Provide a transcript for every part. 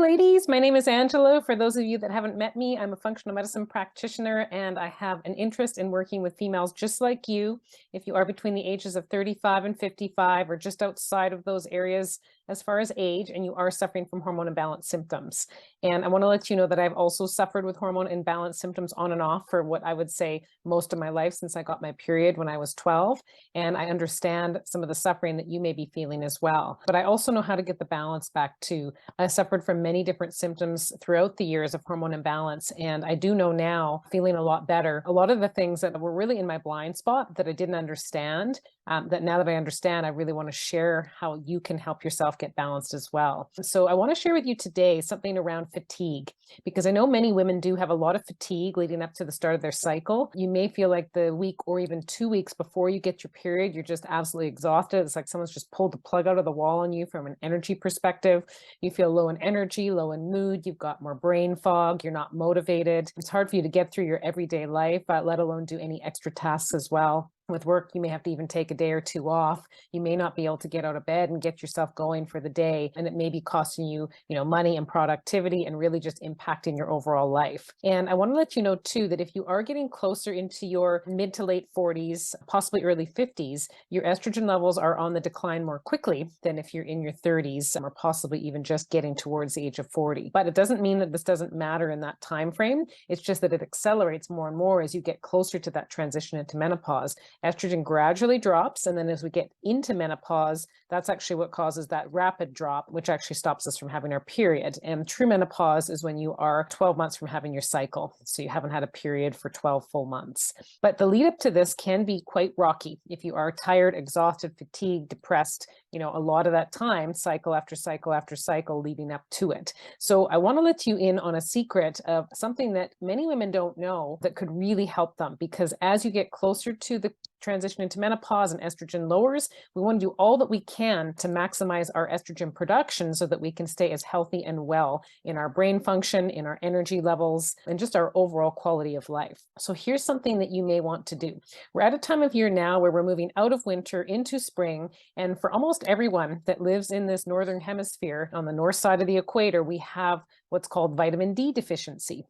ladies. My name is Angela. For those of you that haven't met me, I'm a functional medicine practitioner, and I have an interest in working with females just like you. If you are between the ages of 35 and 55 or just outside of those areas as far as age, and you are suffering from hormone imbalance symptoms. And I want to let you know that I've also suffered with hormone imbalance symptoms on and off for what I would say most of my life since I got my period when I was 12. And I understand some of the suffering that you may be feeling as well. But I also know how to get the balance back too. I suffered from many different symptoms throughout the years of hormone imbalance. And I do know now, feeling a lot better, a lot of the things that were really in my blind spot that I didn't understand, that now that I understand, I really want to share how you can help yourself get balanced as well. So I want to share with you today something around fatigue, because I know many women do have a lot of fatigue leading up to the start of their cycle. You may feel like the week or even 2 weeks before you get your period, you're just absolutely exhausted. It's like someone's just pulled the plug out of the wall on you from an energy perspective. You feel low in energy, low in mood. You've got more brain fog. You're not motivated. It's hard for you to get through your everyday life, let alone do any extra tasks as well. With work, you may have to even take a day or two off. You may not be able to get out of bed and get yourself going for the day. And it may be costing you, money and productivity and really just impacting your overall life. And I want to let you know too, that if you are getting closer into your mid to late 40s, possibly early 50s, your estrogen levels are on the decline more quickly than if you're in your 30s or possibly even just getting towards the age of 40. But it doesn't mean that this doesn't matter in that time frame. It's just that it accelerates more and more as you get closer to that transition into menopause. Estrogen gradually drops, and then as we get into menopause, that's actually what causes that rapid drop, which actually stops us from having our period. And true menopause is when you are 12 months from having your cycle. So you haven't had a period for 12 full months. But the lead up to this can be quite rocky. If you are tired, exhausted, fatigued, depressed, a lot of that time, cycle after cycle after cycle leading up to it. So I want to let you in on a secret of something that many women don't know that could really help them, because as you get closer to the transition into menopause and estrogen lowers, we want to do all that we can to maximize our estrogen production so that we can stay as healthy and well in our brain function, in our energy levels, and just our overall quality of life. So here's something that you may want to do. We're at a time of year now where we're moving out of winter into spring. And for almost everyone that lives in this northern hemisphere on the north side of the equator, we have what's called vitamin D deficiency.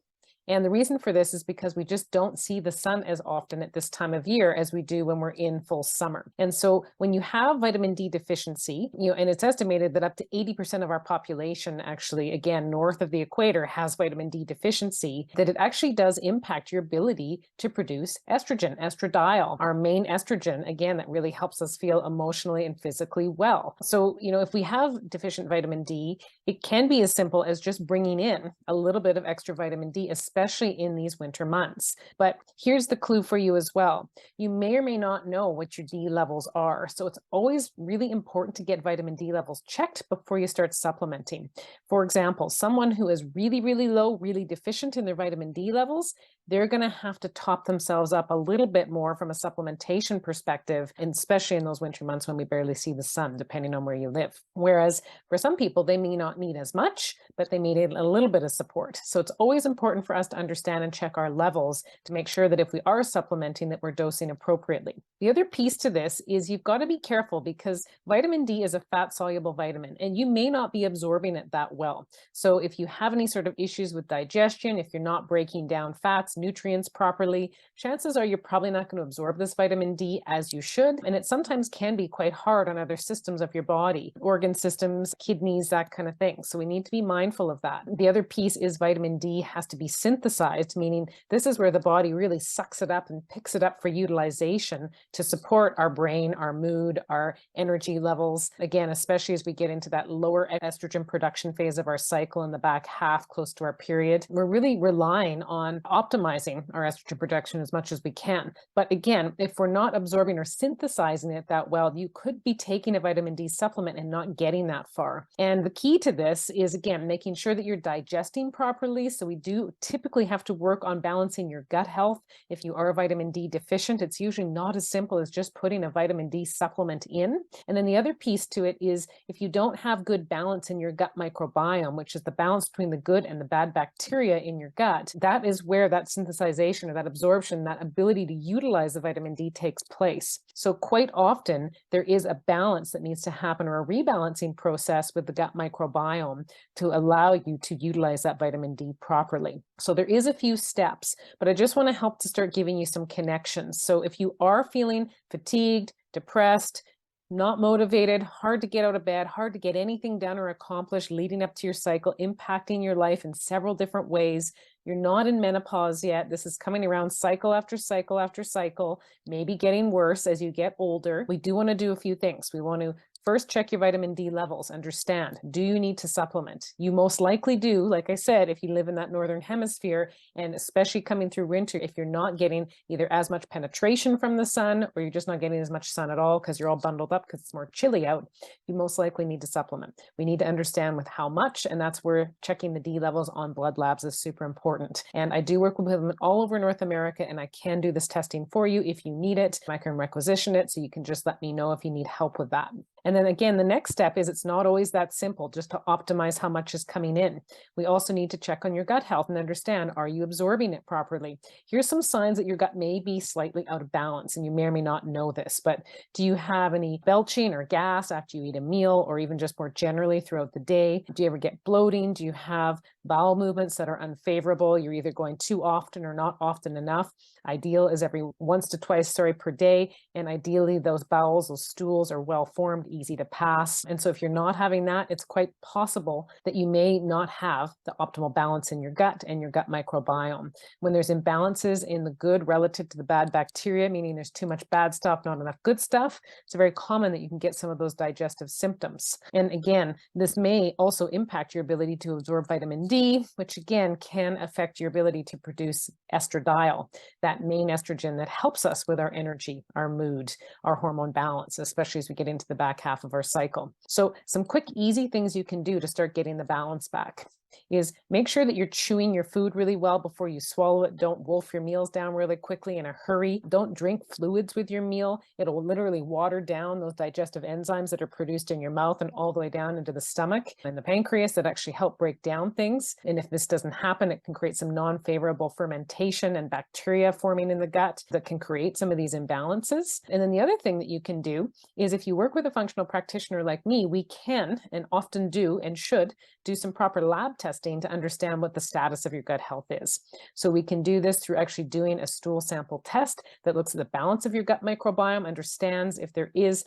And the reason for this is because we just don't see the sun as often at this time of year as we do when we're in full summer. And so when you have vitamin D deficiency, and it's estimated that up to 80% of our population actually, again, north of the equator has vitamin D deficiency, that it actually does impact your ability to produce estrogen, estradiol, our main estrogen, again, that really helps us feel emotionally and physically well. So, if we have deficient vitamin D, it can be as simple as just bringing in a little bit of extra vitamin D, especially in these winter months. But here's the clue for you as well. You may or may not know what your D levels are. So it's always really important to get vitamin D levels checked before you start supplementing. For example, someone who is really, really low, really deficient in their vitamin D levels, they're going to have to top themselves up a little bit more from a supplementation perspective, and especially in those winter months when we barely see the sun, depending on where you live. Whereas for some people, they may not need as much, but they need a little bit of support. So it's always important for us to understand and check our levels to make sure that if we are supplementing, that we're dosing appropriately. The other piece to this is you've got to be careful, because vitamin D is a fat-soluble vitamin, and you may not be absorbing it that well. So if you have any sort of issues with digestion, if you're not breaking down fats, nutrients properly, chances are you're probably not going to absorb this vitamin D as you should. And it sometimes can be quite hard on other systems of your body, organ systems, kidneys, that kind of thing. So we need to be mindful of that. The other piece is vitamin D has to be synthesized, meaning this is where the body really sucks it up and picks it up for utilization to support our brain, our mood, our energy levels. Again, especially as we get into that lower estrogen production phase of our cycle in the back half, close to our period, we're really relying on optimizing our estrogen production as much as we can. But again, if we're not absorbing or synthesizing it that well, you could be taking a vitamin D supplement and not getting that far. And the key to this is, again, making sure that you're digesting properly. So we do typically have to work on balancing your gut health. If you are vitamin D deficient, it's usually not as simple as just putting a vitamin D supplement in. And then the other piece to it is if you don't have good balance in your gut microbiome, which is the balance between the good and the bad bacteria in your gut, that is where that synthesization or that absorption, that ability to utilize the vitamin D takes place. So quite often there is a balance that needs to happen, or a rebalancing process with the gut microbiome to allow you to utilize that vitamin D properly. So there is a few steps, but I just want to help to start giving you some connections. So if you are feeling fatigued, depressed, not motivated, hard to get out of bed, hard to get anything done or accomplished leading up to your cycle, impacting your life in several different ways. You're not in menopause yet. This is coming around cycle after cycle after cycle, maybe getting worse as you get older. We do want to do a few things. We want to first check your vitamin D levels. Understand, do you need to supplement? You most likely do. Like I said, if you live in that northern hemisphere, and especially coming through winter, if you're not getting either as much penetration from the sun, or you're just not getting as much sun at all because you're all bundled up because it's more chilly out, you most likely need to supplement. We need to understand with how much, and that's where checking the D levels on blood labs is super important. And I do work with women all over North America, and I can do this testing for you if you need it. I can requisition it, so you can just let me know if you need help with that. And then again, the next step is, it's not always that simple just to optimize how much is coming in. We also need to check on your gut health and understand, are you absorbing it properly? Here's some signs that your gut may be slightly out of balance, and you may or may not know this, but do you have any belching or gas after you eat a meal, or even just more generally throughout the day? Do you ever get bloating? Do you have bowel movements that are unfavorable? You're either going too often or not often enough. Ideal is every once to twice, per day. And ideally those bowels, those stools are well formed, easy to pass. And so if you're not having that, it's quite possible that you may not have the optimal balance in your gut and your gut microbiome. When there's imbalances in the good relative to the bad bacteria, meaning there's too much bad stuff, not enough good stuff, it's very common that you can get some of those digestive symptoms. And again, this may also impact your ability to absorb vitamin D, which again can affect your ability to produce estradiol, that main estrogen that helps us with our energy, our mood, our hormone balance, especially as we get into the back half of our cycle. So some quick, easy things you can do to start getting the balance back is make sure that you're chewing your food really well before you swallow it. Don't wolf your meals down really quickly in a hurry. Don't drink fluids with your meal. It'll literally water down those digestive enzymes that are produced in your mouth and all the way down into the stomach and the pancreas that actually help break down things. And if this doesn't happen, it can create some non-favorable fermentation and bacteria forming in the gut that can create some of these imbalances. And then the other thing that you can do is, if you work with a functional practitioner like me, we can and often do and should do some proper lab testing to understand what the status of your gut health is. So we can do this through actually doing a stool sample test that looks at the balance of your gut microbiome, understands if there is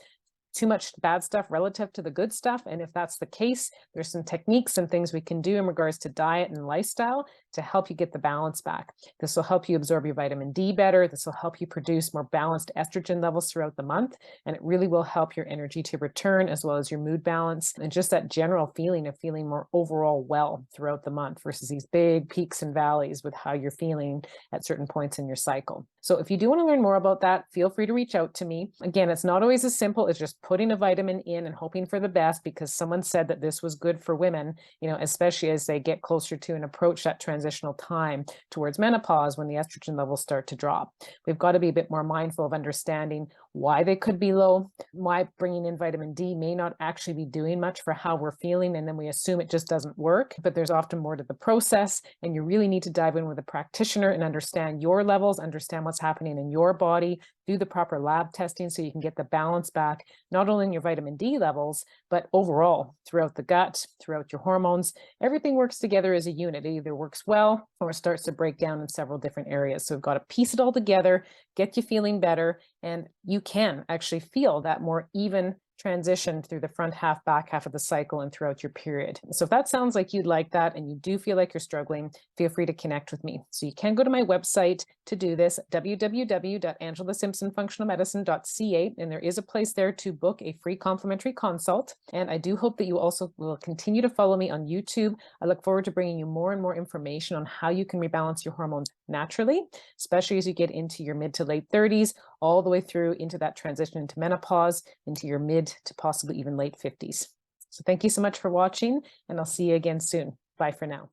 too much bad stuff relative to the good stuff. And if that's the case, there's some techniques and things we can do in regards to diet and lifestyle to help you get the balance back. This will help you absorb your vitamin D better. This will help you produce more balanced estrogen levels throughout the month. And it really will help your energy to return, as well as your mood balance and just that general feeling of feeling more overall well throughout the month versus these big peaks and valleys with how you're feeling at certain points in your cycle. So if you do want to learn more about that, feel free to reach out to me. Again, it's not always as simple as just putting a vitamin in and hoping for the best because someone said that this was good for women, especially as they get closer to and approach that transitional time towards menopause when the estrogen levels start to drop. We've got to be a bit more mindful of understanding why they could be low, why bringing in vitamin D may not actually be doing much for how we're feeling, and then we assume it just doesn't work, but there's often more to the process, and you really need to dive in with a practitioner and understand your levels, understand what's happening in your body, do the proper lab testing so you can get the balance back, not only in your vitamin D levels, but overall throughout the gut, throughout your hormones. Everything works together as a unit. It either works well or it starts to break down in several different areas. So we've got to piece it all together, get you feeling better, and you can actually feel that more even transition through the front half, back half of the cycle and throughout your period. So if that sounds like you'd like that and you do feel like you're struggling, feel free to connect with me. So you can go to my website to do this, www.angelasimpsonfunctionalmedicine.ca, and there is a place there to book a free complimentary consult. And I do hope that you also will continue to follow me on YouTube. I look forward to bringing you more and more information on how you can rebalance your hormones naturally, especially as you get into your mid to late 30s, all the way through into that transition into menopause, into your mid to possibly even late 50s. So thank you so much for watching, and I'll see you again soon. Bye for now.